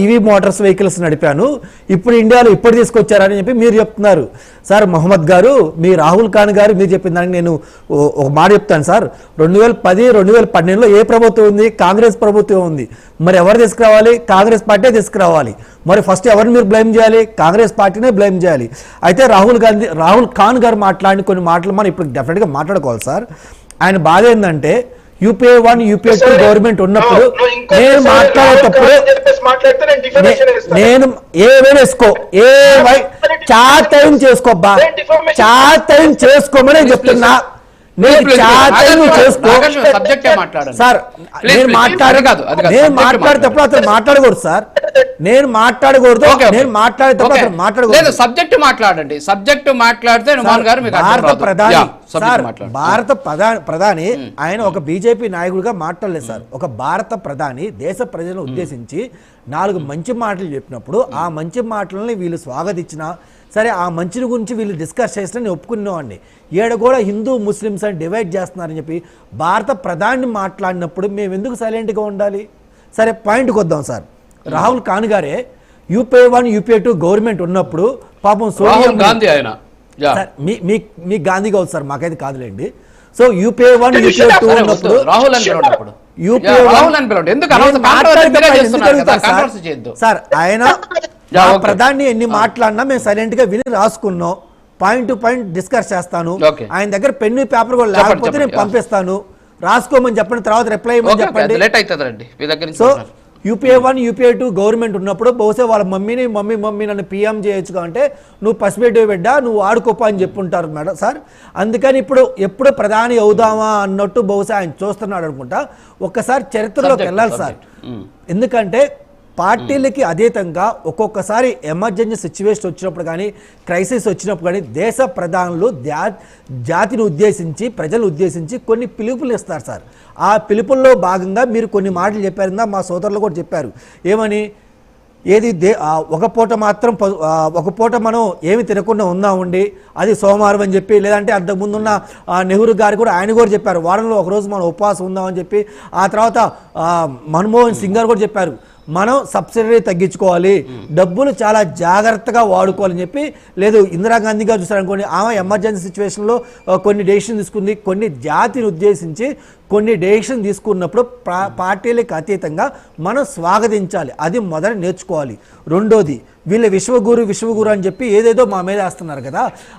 EV Motors vehicles నడిపాను, ఇప్పుడు ఇండియాలో ఇప్పుడు తీసుకొచ్చారని చెప్పి మీరు చెప్తున్నారు. సార్ మహమ్మద్ గారు, మీ రాహుల్ ఖాన్ గారు మీరు చెప్పిన దానికి నేను ఒక మాట చెప్తాను సార్. 2010, 2012లో ఏ ప్రభుత్వం ఉంది? కాంగ్రెస్ ప్రభుత్వం ఉంది. మరి ఎవరు తీసుకురావాలి? కాంగ్రెస్ పార్టీ తీసుకురావాలి. మరి ఫస్ట్ ఎవరిని మీరు బ్లేమ్ చేయాలి? కాంగ్రెస్ పార్టీనే బ్లేమ్ చేయాలి. అయితే రాహుల్ ఖాన్ గారు మాట్లాడిన కొన్ని మాటలు మనం ఇప్పుడు డెఫినెట్గా మాట్లాడుకోవాలి సార్. ఆయన బాధ ఏంటంటే యూపీఏ 1, యూపీఏ 2 గవర్నమెంట్ ఉన్నప్పుడు నేను మాట్లాడేటప్పుడు నేను ఏమైనా వేసుకో చాతయం చేసుకోబ్బా, చాతయం చేసుకోమని నేను చెప్తున్నా. సార్ నేను మాట్లాడేటప్పుడు అతను మాట్లాడకూడదు సార్, నేను మాట్లాడకూడదు, నేను మాట్లాడేటప్పుడు అతను మాట్లాడకూడదు. సబ్జెక్ట్ మాట్లాడండి, సబ్జెక్ట్ మాట్లాడితే భారత ప్రధాని ఆయన ఒక బీజేపీ నాయకుడిగా మాట్లాడలేదు సార్. ఒక భారత ప్రధాని దేశ ప్రజలను ఉద్దేశించి 4 మంచి మాటలు చెప్పినప్పుడు ఆ మంచి మాటలని వీళ్ళు స్వాగతించినా సరే, ఆ మంచిని గురించి వీళ్ళు డిస్కస్ చేసినా నేను ఒప్పుకునేవాడిని. ఈడ కూడా హిందూ ముస్లిమ్స్ అని డివైడ్ చేస్తున్నారని చెప్పి భారత ప్రధాని మాట్లాడినప్పుడు మేము ఎందుకు సైలెంట్గా ఉండాలి? సరే పాయింట్కి వద్దాం సార్. రాహుల్ ఖాన్ గారే యూపీఏ 1, యూపీఏ 2 గవర్నమెంట్ ఉన్నప్పుడు పాపం సోనియా గాంధీ ఆయన మీ గాంధీ కాదు సార్, మాకైతే కాదులేండి. సో యూపీఏ 1, యూపీఏ 2 ఉన్నప్పుడు సార్ ఆయన ప్రధాని ఎన్ని మాట్లాడినా మేము సైలెంట్ గా విని రాసుకున్నాం. పాయింట్ టు పాయింట్ డిస్కస్ చేస్తాను. ఆయన దగ్గర పెన్ను పేపర్ కూడా లేకపోతే నేను పంపిస్తాను, రాసుకోమని చెప్పండి, తర్వాత రిప్లై ఇవ్వమని చెప్పండి. సో యూపీఏ 1, యూపీఏ 2 గవర్నమెంట్ ఉన్నప్పుడు బహుశా వాళ్ళ మమ్మీ నన్ను పీఎం చేయొచ్చు అంటే నువ్వు పసిబిడ్డ బిడ్డ నువ్వు ఆడుకోపా అని చెప్పుంటారు మేడం సార్. అందుకని ఎప్పుడు ప్రధాని అవుదామా అన్నట్టు బహుశా ఆయన చూస్తున్నాడు అనుకుంటా. ఒక్కసారి చరిత్రలోకి వెళ్ళాలి సార్. ఎందుకంటే పార్టీలకి అతీతంగా ఒక్కొక్కసారి ఎమర్జెన్సీ సిచ్యువేషన్ వచ్చినప్పుడు కానీ, క్రైసిస్ వచ్చినప్పుడు కానీ దేశ ప్రధానులు జాతిని ఉద్దేశించి, ప్రజలను ఉద్దేశించి కొన్ని పిలుపులు ఇస్తారు సార్. ఆ పిలుపుల్లో భాగంగా మీరు కొన్ని మాటలు చెప్పారు, మా సోదరులు కూడా చెప్పారు. ఏమని? ఏది ఒక పూట మనం ఏమి తినకుండా ఉందామండి, అది సోమవారం అని చెప్పి, లేదంటే అంతకుముందున్న నెహ్రూ గారు కూడా ఆయన కూడా చెప్పారు వారంలో ఒకరోజు మనం ఉపవాసం ఉందామని చెప్పి. ఆ తర్వాత మన్మోహన్ సింగ్ గారు కూడా చెప్పారు మనం సబ్సిడీ తగ్గించుకోవాలి, డబ్బులు చాలా జాగ్రత్తగా వాడుకోవాలని చెప్పి. లేదు ఇందిరాగాంధీ గారు చూసారనుకోండి, ఆమె ఎమర్జెన్సీ సిచ్యువేషన్లో కొన్ని డెసిషన్ తీసుకుంది. కొన్ని జాతిని ఉద్దేశించి కొన్ని డెసిషన్ తీసుకున్నప్పుడు పార్టీలకు అతీతంగా మనం స్వాగతించాలి, అది మొదట నేర్చుకోవాలి. రెండోది వీళ్ళ విశ్వగురు అని చెప్పి ఏదేదో మా మీద వేస్తున్నారు కదా,